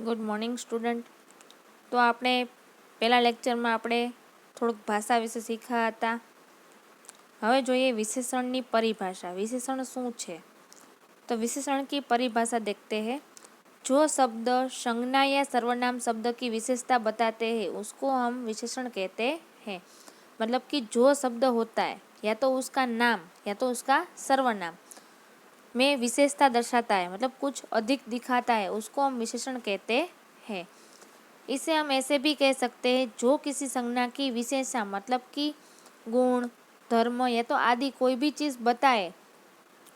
Good morning student. તો આપણે પહેલા લેક્ચરમાં આપણે થોડુંક ભાષા વિશે શીખ્યા હતા. હવે જોઈએ विशेषणની परिभाषा. विशेषण શું છે? तो विशेषण की परिभाषा देखते हैं. जो शब्द संज्ञा या सर्वनाम शब्द की विशेषता बताते हैं उसको हम विशेषण कहते हैं. मतलब कि जो शब्द होता है या तो उसका नाम या तो उसका सर्वनाम में विशेषता दर्शाता है, मतलब कुछ अधिक दिखाता है, उसको हम विशेषण कहते हैं. इसे हम ऐसे भी कह सकते हैं जो किसी संज्ञा की विशेषता मतलब कि गुण, धर्म या तो आदि कोई भी चीज़ बताए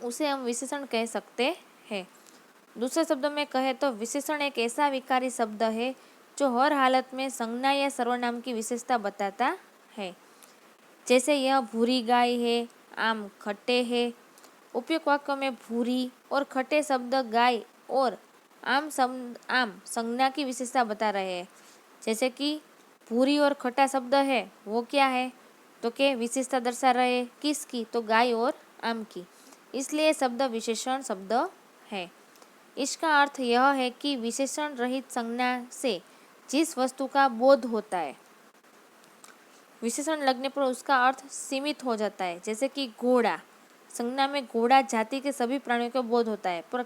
उसे हम विशेषण कह सकते हैं. दूसरे शब्दों में कहे तो विशेषण एक ऐसा विकारी शब्द है जो हर हालत में संज्ञा या सर्वनाम की विशेषता बताता है. जैसे यह भूरी गाय है, आम खट्टे है. उपयुक्त वाक्यों में भूरी और खट्टे शब्द गाय और आम संज्ञा की विशेषता बता रहे हैं. जैसे कि भूरी और खट्टा शब्द है वो क्या है तो के विशेषता दर्शा रहे हैं किसकी, तो गाय और आम की, इसलिए शब्द विशेषण शब्द है. इसका अर्थ यह है कि विशेषण रहित संज्ञा से जिस वस्तु का बोध होता है विशेषण लगने पर उसका अर्थ सीमित हो जाता है. जैसे कि घोड़ा, संज्ञा में घोड़ा जाति के सभी प्राणियों को बोध होता है, पर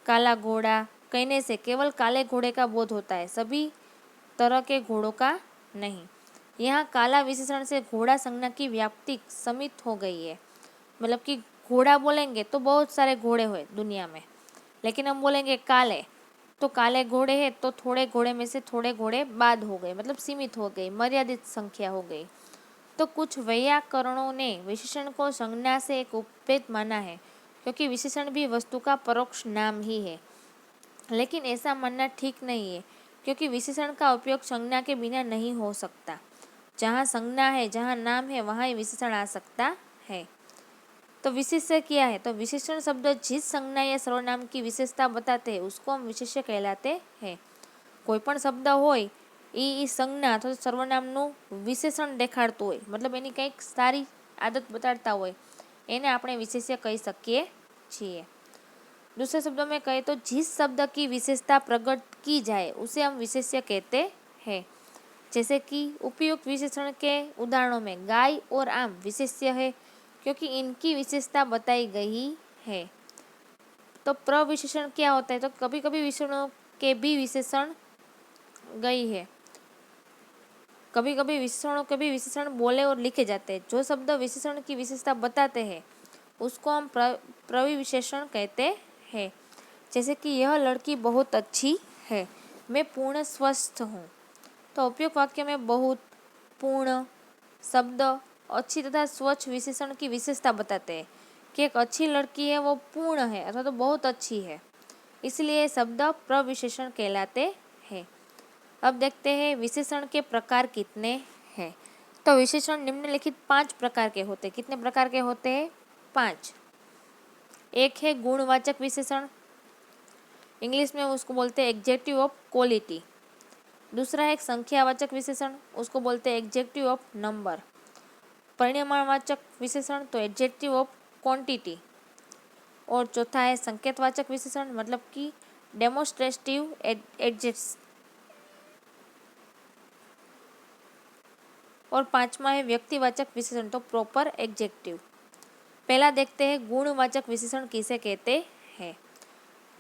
काला घोड़ा कहने से केवल काले घोड़े का बोध होता है, सभी तरह के घोड़ों का नहीं. यहाँ काला विशेषण से घोड़ा संज्ञा की व्याप्ति सीमित हो गई है. मतलब कि घोड़ा बोलेंगे तो बहुत सारे घोड़े हुए दुनिया में, लेकिन हम बोलेंगे काले तो काले घोड़े हैं तो थोड़े घोड़े में से थोड़े घोड़े बाद हो गए, मतलब सीमित हो गई, मर्यादित संख्या हो गई. तो कुछ वैयाकरणों ने विशेषण को संज्ञा से एक उपभेद माना है क्योंकि विशेषण भी वस्तु का परोक्ष नाम ही है. लेकिन ऐसा मानना ठीक नहीं है क्योंकि विशेषण का उपयोग संज्ञा के बिना नहीं हो सकता. जहाँ संज्ञा है, जहाँ नाम है, वहाँ ही विशेषण आ सकता है. तो विशेष्य क्या है? तो विशेषण शब्द जिस संज्ञा या सर्वनाम की विशेषता बताते हैं उसको हम विशेष्य कहलाते हैं. कोई पण शब्द होय એ સંજ્ઞા અથવા સર્વનામનું વિશેષણ દેખાડતું હોય, मतलब એની કંઈક સારી આદત બતાડતા હોય એને આપણે વિશેષ્ય કહી શકીએ છીએ. दूसरे शब्दों में कहे तो जिस शब्द की विशेषता प्रकट की जाए उसे हम विशेष्य कहते हैं. जैसे कि उपयुक्त विशेषण के उदाहरणों में गाय और आम विशेष्य है क्योंकि इनकी विशेषता बताई गई है. तो प्रविशेषण क्या होता है? तो कभी कभी विशेषणों के भी विशेषण गई है, कभी कभी विशेषणों के भी विशेषण बोले और लिखे जाते हैं. जो शब्द विशेषण की विशेषता बताते हैं उसको हम प्रविशेषण कहते हैं. जैसे कि यह लड़की बहुत अच्छी है, मैं पूर्ण स्वस्थ हूँ. तो उपयुक्त वाक्य में बहुत, पूर्ण शब्द अच्छी तथा स्वच्छ विशेषण की विशेषता बताते हैं कि एक अच्छी लड़की है वो पूर्ण है अथवा तो बहुत अच्छी है, इसलिए शब्द प्रविशेषण कहलाते हैं. अब देखते हैं विशेषण के प्रकार कितने हैं. तो विशेषण निम्नलिखित 5 प्रकार के होते हैं. कितने प्रकार के होते हैं? 5. एक है गुणवाचक विशेषण, इंग्लिश में उसको बोलते हैं एडजेक्टिव ऑफ क्वालिटी. दूसरा है एक संख्यावाचक विशेषण, उसको बोलते हैं एडजेक्टिव ऑफ नंबर. परिमाणवाचक विशेषण तो एडजेक्टिव ऑफ क्वांटिटी. और चौथा है संकेतवाचक विशेषण, मतलब कि डेमोन्स्ट्रेटिव एडजेक्टिव. और 5वां है व्यक्तिवाचक विशेषण तो प्रॉपर एडजेक्टिव. पहला देखते हैं गुणवाचक विशेषण किसे कहते हैं.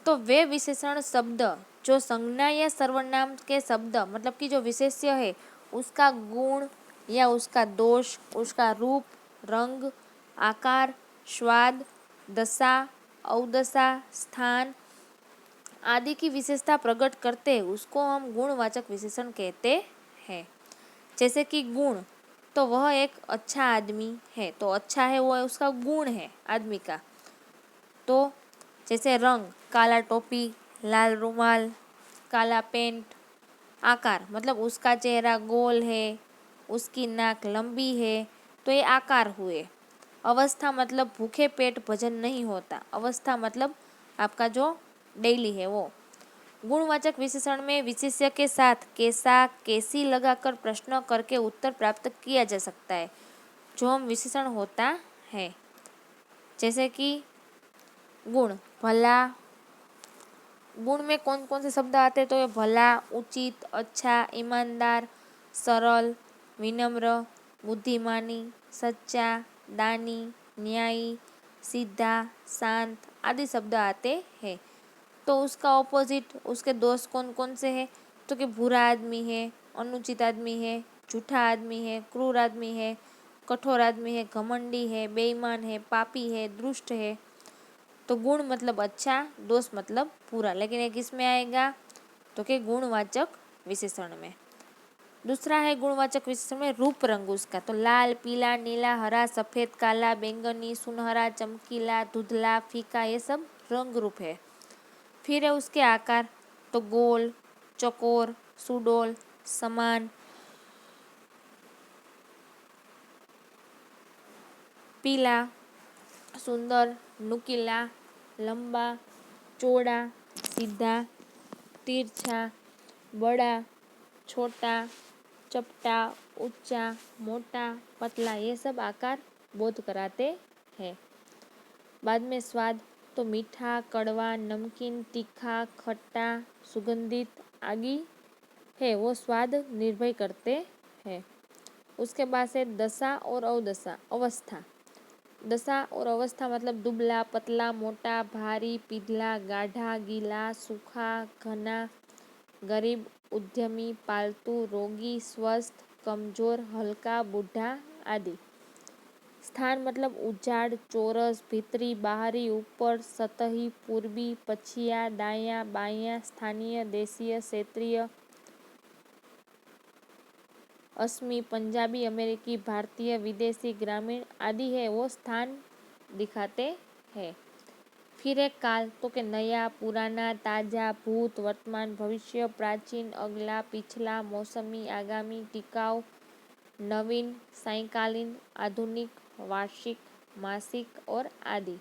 तो वे विशेषण शब्द जो संज्ञा या सर्वनाम के शब्द मतलब कि जो विशेष्य है उसका गुण या उसका दोष, उसका रूप, रंग, आकार, स्वाद, दशा, अवदशा, स्थान आदि की विशेषता प्रकट करते हैं उसको हम गुणवाचक विशेषण कहते हैं. जैसे कि गुण तो वह एक अच्छा आदमी है, तो अच्छा है वो उसका गुण है आदमी का. तो जैसे रंग, काला टोपी, लाल रुमाल, काला पेंट. आकार मतलब उसका चेहरा गोल है, उसकी नाक लंबी है, तो ये आकार हुए. अवस्था मतलब भूखे पेट भजन नहीं होता, अवस्था मतलब आपका जो डेली है वो. गुणवाचक विशेषण में विशेष्य के साथ कैसा, कैसी लगाकर प्रश्न करके उत्तर प्राप्त किया जा सकता है जो हम विशेषण होता है. जैसे कि गुण भला। गुण में कौन कौन से शब्द आते हैं? तो ये भला, उचित, अच्छा, ईमानदार, सरल, विनम्र, बुद्धिमानी, सच्चा, दानी, न्यायी, सीधा, शांत आदि शब्द आते हैं। तो उसका ऑपोजिट, उसके दोस्त कौन कौन से हैं? तो कि बुरा आदमी है, अनुचित आदमी है, झूठा आदमी है, क्रूर आदमी है, कठोर आदमी है, घमंडी है, बेईमान है, पापी है, दुष्ट है। तो गुण मतलब अच्छा, दोष मतलब पूरा, लेकिन ये किस में आएगा? तो कि गुणवाचक विशेषण में। दूसरा है गुणवाचक विशेषण में रूप रंग उसका। तो लाल, पीला, नीला, हरा, सफेद, काला, बैंगनी, सुनहरा, चमकीला, धुंधला, फीका, ये सब रंग रूप है। फिर है उसके आकार। तो गोल, चकोर, सुडोल, समान, पीला, सुंदर, नुकीला, लंबा, चौड़ा, सीधा, तिरछा, बड़ा, छोटा, चपटा, ऊंचा, मोटा, पतला, ये सब आकार बोध कराते हैं। बाद में स्वाद। तो मीठा, कड़वा, नमकीन, तीखा, खट्टा, सुगंधित आदि है वो स्वाद निर्भय करते हैं। उसके बाद से दशा और अवदशा, अवस्था। दशा और अवस्था मतलब दुबला, पतला, मोटा, भारी, पीधला, गाढ़ा, गीला, सूखा, घना, गरीब, उद्यमी, पालतू, रोगी, स्वस्थ, कमजोर, हल्का, बूढ़ा आदि। स्थान मतलब उजाड़, चौरस, भीतरी, बाहरी, ऊपर, सतही, पूर्वी, पछिया, दाया, बाया, स्थानीय, देशीय, क्षेत्रीय, असमी, पंजाबी, अमेरिकी, भारतीय, विदेशी, ग्रामीण आदि है वो स्थान दिखाते हैं। फिर एक काल। तो कि नया, पुराना, ताजा, भूत, वर्तमान, भविष्य, प्राचीन, अगला, पिछला, मौसमी, आगामी, टिकाऊ, नवीन, सायकालीन, आधुनिक, वार्षिक, मासिक और आदि।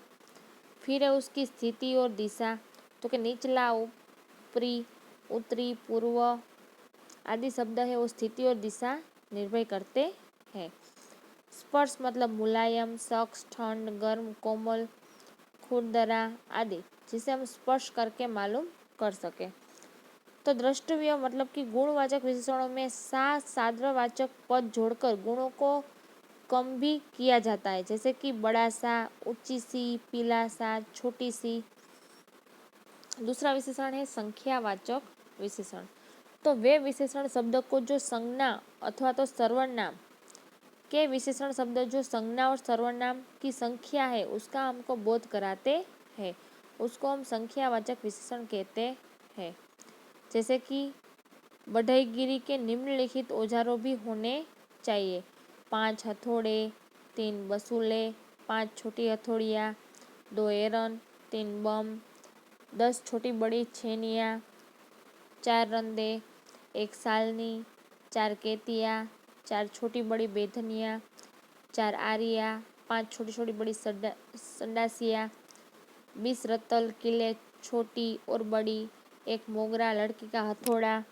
फिर है उसकी स्थिति और दिशा। तो कि निचला, ऊपरी, उत्तरी, पूर्व आदि शब्द है वो स्थिति और दिशा निर्भय करते हैं। स्पर्श मतलब मुलायम, सख्त, ठंड, गर्म, कोमल, खुरदरा आदि, जिसे हम स्पर्श करके मालूम कर सके। तो द्रष्टव्य मतलब कि गुणवाचक विशेषणों में सा साद्रवाचक पद जोड़कर गुणों को कम भी किया जाता है, जैसे कि बड़ा सा, ऊंची सी, पीला सा, छोटी सी। दूसरा विशेषण है संख्यावाचक विशेषण। तो वे विशेषण शब्द को जो संज्ञा अथवा तो सर्वनाम के विशेषण शब्द जो संज्ञा और सर्वनाम की संख्या है उसका हमको बोध कराते हैं, उसको हम संख्यावाचक विशेषण कहते हैं। जैसे कि बढ़ईगिरी के निम्नलिखित औजारों भी होने चाहिए। 5 हथौड़े, 3 बसूले, 5 छोटी हथौड़ियाँ, 2 एरन, 3 बम, 10 छोटी बड़ी छेनियाँ, 4 रंदे, 1 सालनी, 4 केतिया, 4 छोटी बड़ी बेधनियाँ, 4 आरिया, 5 छोटी छोटी बड़ी संडासियाँ, 20 रत्तल, किले छोटी और बड़ी, 1 मोगरा, लड़की का हथौड़ा,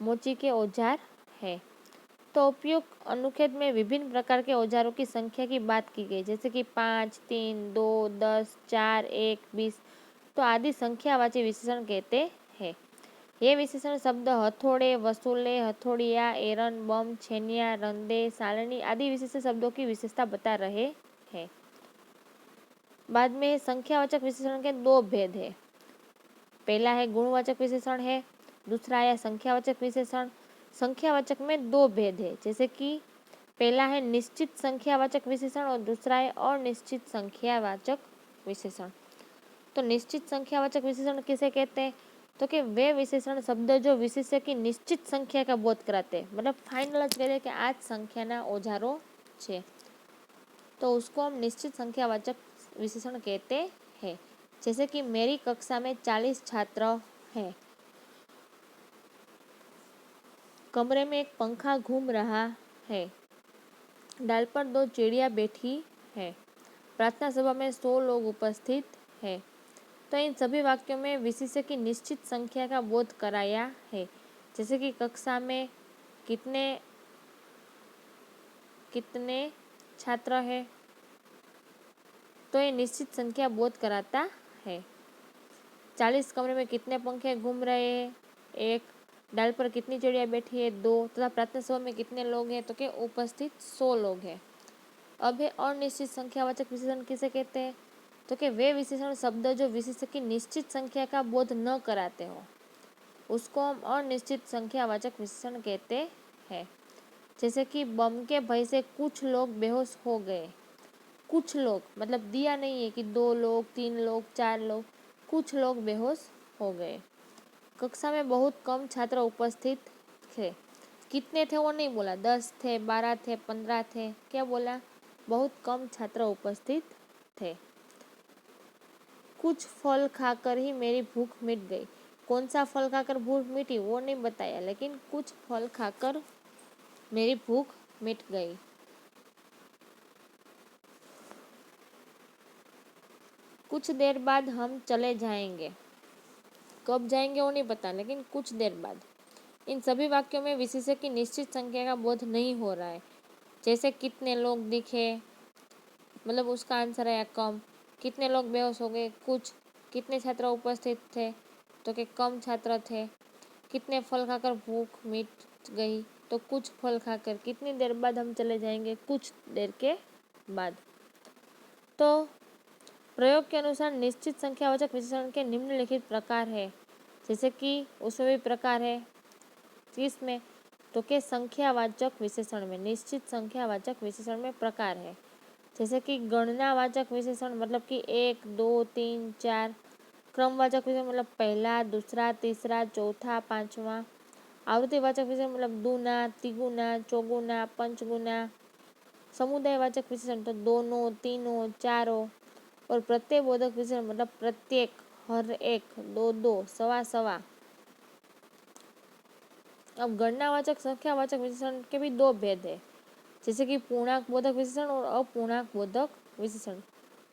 मोची के औजार है। तो उपयुक्त अनुच्छेद में विभिन्न प्रकार के औजारों की संख्या की बात की गई, जैसे कि 5, 3, 2, 10, 4, 1, 20। तो आदि संख्यावाची विशेषण कहते हैं। ये विशेषण शब्द हथौड़े, वसूले, हथौड़िया, एरन, बम, छेनिया, रंदे, सालनी आदि विशेष शब्दों की विशेषता बता रहे हैं। बाद में संख्यावाचक विशेषण के 2 भेद है। पहला है गुणवाचक विशेषण है, दूसरा है संख्यावाचक विशेषण। संख्यावाचक में 2 भेद है, जैसे कि पहला है निश्चित संख्यावाचक विशेषण और दूसरा है अनिश्चित संख्यावाचक विशेषण। तो निश्चित संख्यावाचक विशेषण किसे कहते हैं? तो कि वे विशेषण शब्द जो विशेष्य की निश्चित संख्या का बोध कराते हैं, मतलब फाइनल ज कह कि आज संख्याना औजारों छे, तो उसको हम निश्चित संख्यावाचक विशेषण कहते हैं। जैसे कि मेरी कक्षा में 40 छात्र हैं, कमरे में एक पंखा घूम रहा है, डाल पर 2 चिड़िया बैठी है, प्रार्थना सभा में 100 लोग उपस्थित है। तो इन सभी वाक्यों में विशेष्य की निश्चित संख्या का बोध कराया है। जैसे कि कक्षा में कितने कितने छात्र है, तो ये निश्चित संख्या बोध कराता है। 40 कमरे में कितने पंखे घूम रहे हैं, 1। डाल पर कितनी चिड़िया बैठी है, 2। तथा प्रार्थना सभा में कितने लोग हैं, तो कि उपस्थित 100 लोग हैं। अब है अनिश्चित संख्यावाचक विशेषण किसे कहते हैं, तो कि वे विशेषण शब्द जो विशेष की निश्चित संख्या का बोध न कराते हो उसको हम अनिश्चित संख्यावाचक विशेषण कहते हैं। जैसे कि बम के भय से कुछ लोग बेहोश हो गए। कुछ लोग मतलब दिया नहीं है कि 2 लोग, 3 लोग, 4 लोग, कुछ लोग बेहोश हो गए। कक्षा में बहुत कम छात्र उपस्थित थे। कितने थे वो नहीं बोला, 10 थे, 12 थे, 15 थे, क्या बोला, बहुत कम छात्र उपस्थित थे। कुछ फल खाकर ही मेरी भूख मिट गई। कौन सा फल खाकर भूख मिटी वो नहीं बताया, लेकिन कुछ फल खाकर मेरी भूख मिट गई। कुछ देर बाद हम चले जाएंगे। कब जाएंगे वो नहीं पता, लेकिन कुछ देर बाद। इन सभी वाक्यों में विशेषण की निश्चित संख्या का बोध नहीं हो रहा है। जैसे कितने लोग दिखे, मतलब उसका आंसर है कम। कितने लोग बेहोश हो गए, कुछ। कितने छात्र उपस्थित थे, तो कि कम छात्र थे। कितने फल खाकर भूख मिट गई, तो कुछ फल खाकर। कितनी देर बाद हम चले जाएंगे, कुछ देर के बाद। तो प्रयोग के अनुसार निश्चित संख्यावाचक विशेषण के निम्नलिखित प्रकार है। जैसे कि उसमें भी प्रकार है किसमें, तो कि संख्यावाचक विशेषण में, निश्चित संख्यावाचक विशेषण में प्रकार है। जैसे कि गणनावाचक विशेषण मतलब कि 1, 2, 3, 4। क्रमवाचक विशेषण मतलब पहला, दूसरा, तीसरा, चौथा, पांचवा। आवृत्तिवाचक विशेषण मतलब दूना, तिगुना, चौगुना, पंचगुना। समुदायवाचक विशेषण तो दोनों, तीनों, चारों। और प्रत्ययबोधक विशेषण मतलब प्रत्येक, हर एक, दो दो, सवा सवा। अब गणनावाचक संख्यावाचक विशेषण के भी 2 भेद है। जैसे कि पूर्णांक बोधक विशेषण और अपूर्णांक बोधक विशेषण।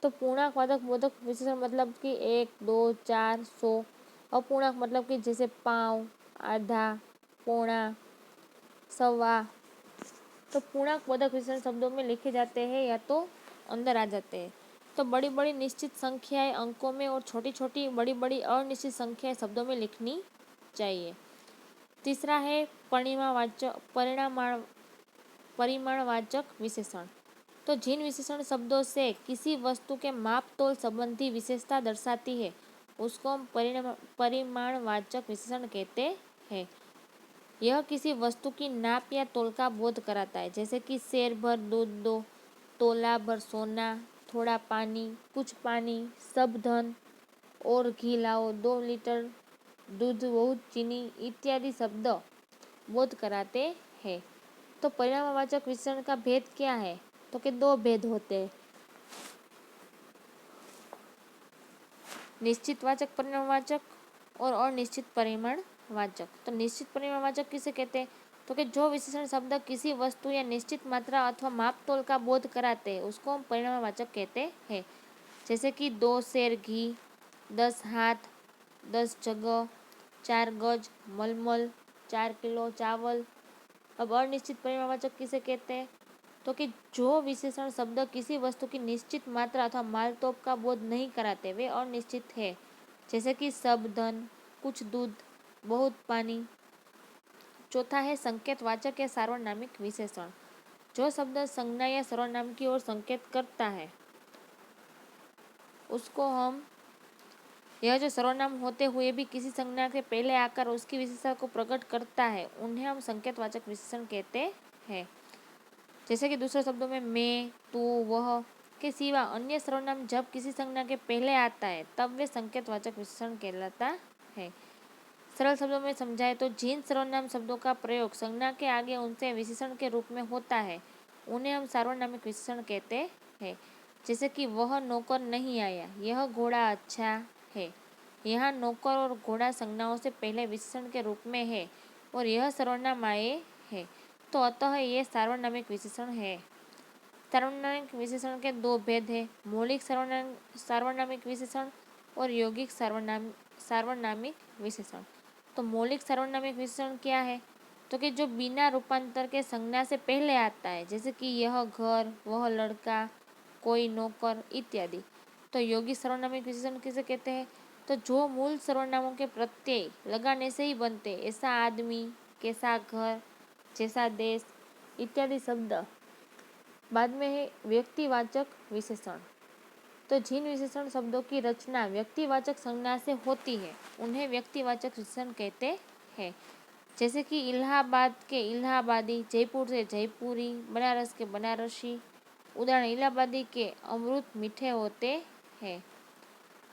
तो पूर्णांक बोधक विशेषण मतलब कि 1, 2, 4, 100। अपूर्णांक मतलब कि जैसे पाव, आधा, पौना, सवा। तो पूर्णांक बोधक विशेषण शब्दों में लिखे जाते हैं या तो अंदर आ जाते हैं। तो बड़ी बड़ी निश्चित संख्याएं अंकों में और छोटी छोटी बड़ी बड़ी अनिश्चित संख्याएं शब्दों में लिखनी चाहिए। तीसरा है परिमाणवाचक विशेषण। तो जिन विशेषण शब्दों से किसी वस्तु के माप तोल संबंधी विशेषता दर्शाती है उसको हम परिमाणवाचक विशेषण कहते हैं। यह किसी वस्तु की नाप या तोल का बोध कराता है। जैसे कि सेर भर दूध दो, तोला भर सोना, थोड़ा पानी, कुछ पानी, सब धन, और घी लाओ, 2 लीटर दूध, बहुत चीनी इत्यादि शब्द बोध कराते हैं। तो परिमाणवाचक विशेषण का भेद क्या है, तो कि 2 भेद होते हैं, निश्चितवाचक परिमाणवाचक और अनिश्चित परिमाणवाचक। तो निश्चित परिमाणवाचक किसे कहते हैं, तो कि जो विशेषण शब्द किसी वस्तु या निश्चित मात्रा अथवा माप तोल का बोध कराते हैं उसको हम परिमाणवाचक कहते हैं। जैसे कि 2 सेर घी, 10 हाथ, 10 जगह, 4 गज मलमल, 4 किलो चावल। अब अनिश्चित परिमाणवाचक किसे कहते हैं, तो कि जो विशेषण शब्द किसी वस्तु की निश्चित मात्रा अथवा मालतोप का बोध नहीं कराते वे अनिश्चित है। जैसे कि सब धन, कुछ दूध, बहुत पानी। चौथा है संकेतवाचक या सार्वनामिक विशेषण। जो शब्द संज्ञा या सर्वनाम की ओर संकेत करता है उसको हम, यह जो सर्वनाम होते हुए भी किसी संज्ञा के पहले आकर उसकी विशेषता को प्रकट करता है उन्हें हम संकेतवाचक विशेषण कहते हैं। जैसे कि दूसरे शब्दों में मैं, तू, वह के सिवा अन्य सर्वनाम जब किसी संज्ञा के पहले आता है तब वे संकेतवाचक विशेषण कहलाता है। सरल शब्दों में समझाए तो जिन सर्वनाम शब्दों का प्रयोग संज्ञा के आगे उनसे विशेषण के रूप में होता है उन्हें हम सार्वनामिक विशेषण कहते हैं। जैसे कि वह नौकर नहीं आया, यह घोड़ा अच्छा है। यहाँ नौकर और घोड़ा संज्ञाओं से पहले विशेषण के रूप में है और यह सर्वनाम आए है, तो अतः ये सार्वनामिक विशेषण है। सार्वनामिक विशेषण के 2 भेद है, मौलिक सार्वनामिक विशेषण और यौगिक सार्वनामिक विशेषण। तो मौलिक सार्वनामिक विशेषण क्या है, तो कि जो बिना रूपांतर के संज्ञा से पहले आता है, जैसे कि यह घर, वह लड़का, कोई नौकर इत्यादि। तो यौगिक सार्वनामिक विशेषण किसे कहते हैं, तो जो मूल सर्वनामों के प्रत्यय लगाने से ही बनते, ऐसा आदमी, कैसा घर, जैसा देश इत्यादि शब्द बाद में है व्यक्तिवाचक विशेषण। तो जिन विशेषण शब्दों की रचना व्यक्तिवाचक संज्ञा से होती है उन्हें व्यक्तिवाचक विशेषण कहते हैं। जैसे कि इलाहाबाद के इलाहाबादी, जयपुर से जयपुरी, बनारस के बनारसी। उदाहरण, इलाहाबादी के अमृत मीठे होते हैं।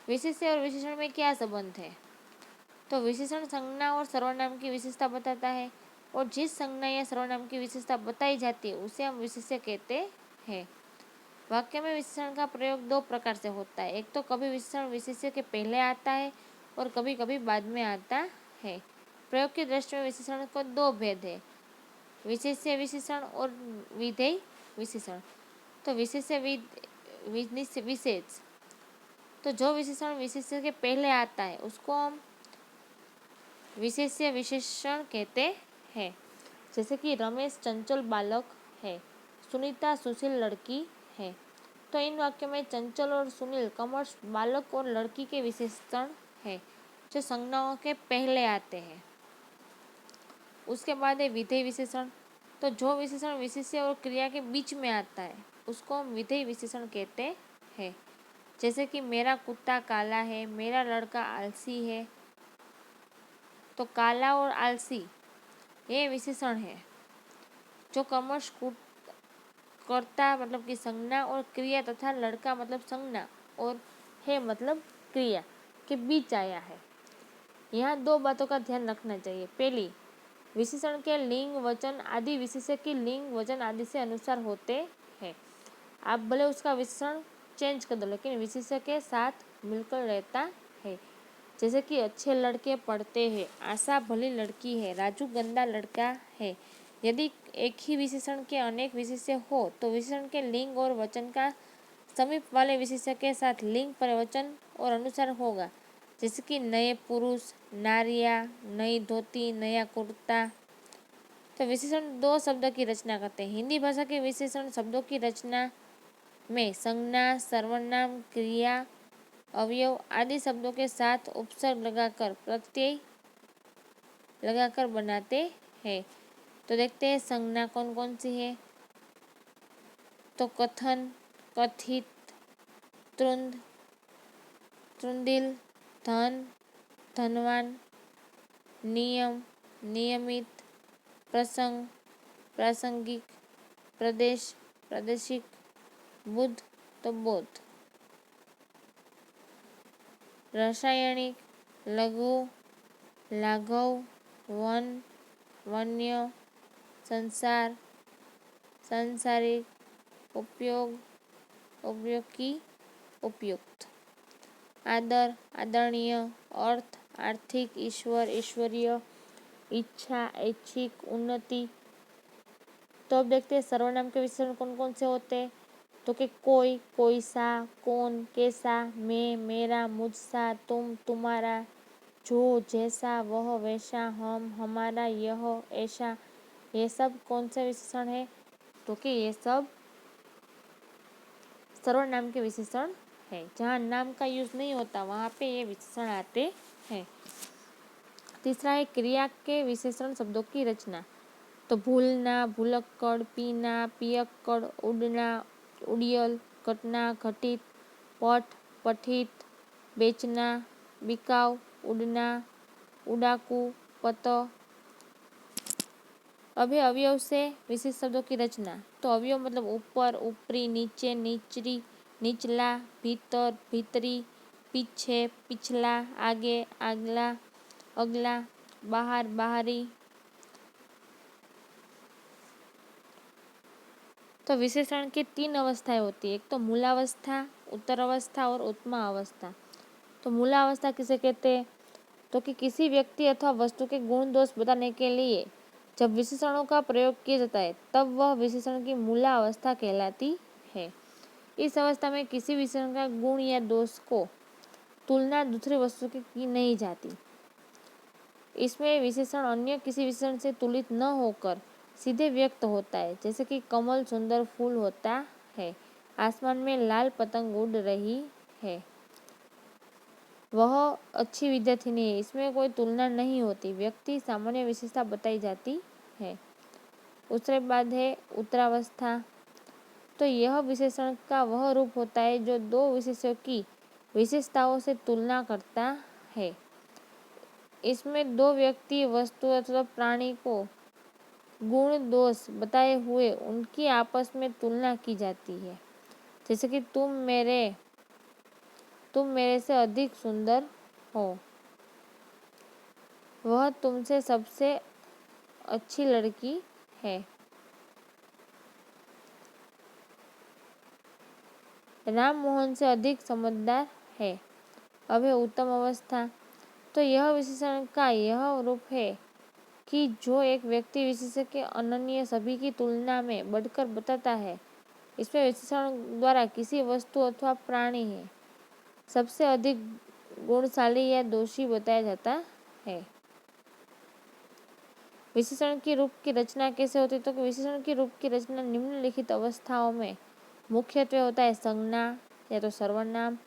विशेष्य और विशेषण में क्या संबंध है? तो विशेषण संज्ञा और सर्वनाम की विशेषता बताता है और जिस संज्ञा या सर्वनाम की विशेषता बताई जाती है उसे हम विशेष्य कहते हैं। वाक्य में विशेषण का प्रयोग दो प्रकार से होता है। एक तो कभी विशेषण विशेष्य के पहले आता है और कभी कभी बाद में आता है। प्रयोग की दृष्टि में विशेषण को दो भेद है, विशेष्य विशेषण और विधेय विशेषण। तो विशेष्य विशेष, तो जो विशेषण विशेष्य के पहले आता है उसको हम विशेष्य विशेषण कहते हैं। जैसे कि रमेश चंचल बालक है, सुनीता सुशील लड़की है। तो इन वाक्यों में चंचल और सुनील क्रमश बालक और लड़की के विशेषण है जो संज्ञाओं के पहले आते हैं। उसके बाद है विधेय विशेषण। तो जो विशेषण विशेष्य और क्रिया के बीच में आता है उसको हम विधेय विशेषण कहते हैं। जैसे कि मेरा कुत्ता काला है, मेरा लड़का आलसी है। तो काला और आलसी ये विशेषण है जो क्रमश कर्ता मतलब कि संज्ञा और क्रिया तथा लड़का मतलब संज्ञा और है मतलब क्रिया के बीच आया है। यहाँ दो बातों का ध्यान रखना चाहिए। पहली, विशेषण के लिंग वचन आदि विशेष्य की लिंग वचन आदि से अनुसार होते हैं। आप भले उसका विशेषण चेंज कर दो लेकिन विशेष्य के साथ मिलकर रहता है। जैसे कि अच्छे लड़के पढ़ते हैं, आशा भली लड़की है, राजू गंदा लड़का है। यदि एक ही विशेषण के अनेक विशेष्य हो तो विशेषण के लिंग और वचन का समीप वाले विशेष्य के साथ लिंग परिवचन और अनुसार होगा। जैसे कि नए पुरुष, नारिया, नई धोती, नया कुर्ता। तो विशेषण दो शब्द की रचना करते हैं। हिंदी भाषा के विशेषण शब्दों की रचना में संज्ञा, सर्वनाम, क्रिया, अवयव आदि शब्दों के साथ उपसर्ग लगाकर प्रत्यय लगाकर बनाते हैं। तो देखते हैं संज्ञा कौन कौन सी है। तो कथन, कथित, त्रुंद, त्रुंदिल, धन, धनवान, नियम, नियमित, प्रसंग, प्रासंगिक, प्रदेश, प्रादेशिक, बुध तो बोध, रासायनिक, लघु, लाघव, वन, वन्य, संसार, सांसारिक, उपयोग, उपयोगी, उपयुक्त, आदर, आदरणीय, अर्थ, आर्थिक, ईश्वर, ईश्वरीय, इच्छा, ऐच्छिक, उन्नति। तो अब देखते हैं सर्वनाम के विशेषण कौन कौन से होते हैं। तो कि कोई, कोई सा, कौन, कैसा, मैं, मेरा, मुझसा, तुम, तुम्हारा, जो, जैसा, वह, वैसा, हम, हमारा, यह, ऐसा। ये सब कौन से विशेषण है? तो कि ये सब सर्वनाम के विशेषण है। जहाँ नाम का यूज नहीं होता वहाँ पे ये विशेषण आते हैं। तीसरा है क्रिया के विशेषण शब्दों की रचना। तो भूलना, भूलक्कड़, पीना, पियक्कड़, उड़ना, उड़ियल, घटना, घटित, पट, पठित, बेचना, बिकाऊ, उड़ना, उड़ाकू, पत। अभी अवयव से विशेष शब्दों की रचना। तो अवयव मतलब ऊपर, ऊपरी, नीचे, नीचरी, निचला, भीतर, भीतरी, पीछे, पिछला, आगे, आगला, अगला, बाहर, बाहरी। तो विशेषण की तीन अवस्थाएं होती है। एक तो मूलावस्था, उत्तरावस्था और उत्तमा अवस्था। तो मूलावस्था किसे कहते हैं? तो कि किसी व्यक्ति अथवा वस्तु के गुण दोष बताने के लिए जब विशेषणों का प्रयोग किया जाता है तब वह विशेषण की मूला अवस्था कहलाती है। इस अवस्था में किसी विशेषण का गुण या दोष को तुलना दूसरी वस्तु की नहीं जाती। इसमें विशेषण अन्य किसी विशेषण से तुलित न होकर सीधे व्यक्त होता है। जैसे कि कमल सुंदर फूल होता है, आसमान में लाल पतंग उड़ रही है। वह अच्छी विद्यार्थी नहीं है, इसमें कोई तुलना नहीं होती, व्यक्ति सामान्य विशेषता बताई जाती है। उसके बाद है उत्तरावस्था। तो यह विशेषण का वह रूप होता है जो दो विशेषों की विशेषताओं से तुलना करता है। इसमें दो व्यक्ति, वस्तु अथवा प्राणी को गुण दोष बताए हुए उनकी आपस में तुलना की जाती है। जैसे कि तुम मेरे से अधिक सुंदर हो, वह तुमसे सबसे अच्छी लड़की है, राम मोहन से अधिक समझदार है। अब है उत्तम अवस्था। तो यह विशेषण का यह रूप है कि जो एक व्यक्ति विशेषण के अनन्य सभी की तुलना में बढ़कर बताता है। इसमें विशेषण द्वारा किसी वस्तु अथवा प्राणी है सबसे अधिक गुणशाली या दोषी बताया जाता है। विशेषण की रूप की रचना कैसे होती है? तो विशेषण की रूप की रचना निम्नलिखित अवस्थाओं में मुख्यत्वे होता है संज्ञा या तो सर्वनाम,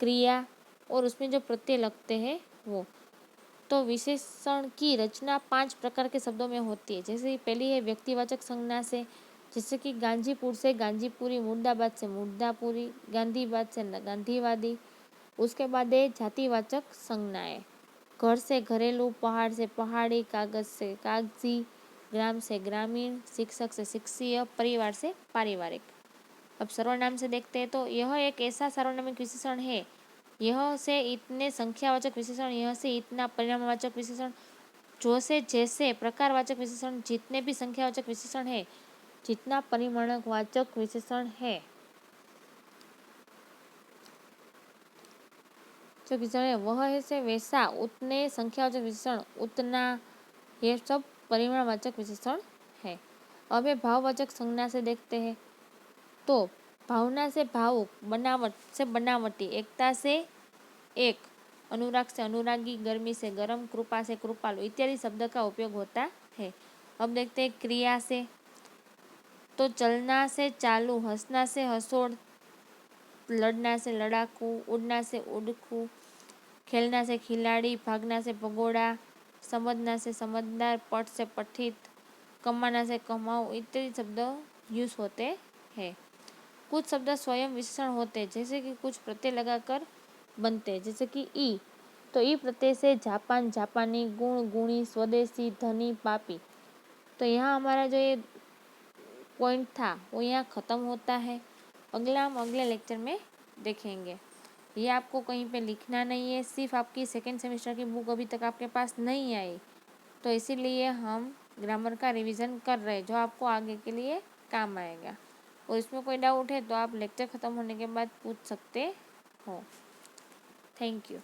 क्रिया और उसमें जो प्रत्यय लगते हैं वो। तो विशेषण की रचना 5 प्रकार के शब्दों में होती है। जैसे पहली है व्यक्तिवाचक संज्ञा से, जैसे कि गांजीपुर से गांजीपुरी, मुर्दाबाद से मुर्दापुरी, गांधीवाद से गांधीवादी। उसके बाद है जातिवाचक संज्ञाएं, घर से घरेलू, पहाड़ से पहाड़ी, कागज से कागजी, ग्राम से ग्रामीण, शिक्षक से शिक्षीय, परिवार से पारिवारिक। अब सर्वनाम से देखते हैं तो यह एक ऐसा सार्वनामिक विशेषण है, यह से इतने संख्यावाचक विशेषण, यह से इतना परिणामवाचक विशेषण, जो से जैसे प्रकारवाचक विशेषण, जितने भी संख्यावाचक विशेषण है, जितना परिमाणवाचक विशेषण है, जो विशेषण है वह है से वैसा, उतने संख्यावाचक विशेषण, उतना, ये सब परिमाणवाचक विशेषण है। अब ये भाववाचक संज्ञा से देखते हैं तो भावना से भावुक, बनावट से बनावटी, एकता से एक, अनुराग से अनुरागी, गर्मी से गर्म, कृपा से कृपालु इत्यादि शब्द का उपयोग होता है। अब देखते हैं क्रिया से। तो चलना से चालू, हंसना से हंसोड़, लड़ना से लड़ाकू, उड़ना से उड़कू, खेलना से खिलाड़ी, भागना से भगोड़ा, समझना से समझदार, पठ से पठित, कमाना से कमाऊ इत्यादि शब्द यूज होते हैं। कुछ शब्द स्वयं विशेषण होते हैं, जैसे कि कुछ प्रत्यय लगाकर बनते हैं, जैसे कि ई। तो ई प्रत्यय से जापान, जापानी, गुण, गुणी, स्वदेशी, धनी, पापी। तो यहाँ हमारा जो ये पॉइंट था वो यहाँ ख़त्म होता है। अगला हम अगले लेक्चर में देखेंगे। ये आपको कहीं पे लिखना नहीं है, सिर्फ आपकी सेकेंड सेमेस्टर की बुक अभी तक आपके पास नहीं आई, तो इसीलिए हम ग्रामर का रिवीजन कर रहे हैं, जो आपको आगे के लिए काम आएगा। और इसमें कोई डाउट है तो आप लेक्चर ख़त्म होने के बाद पूछ सकते हो। Thank you.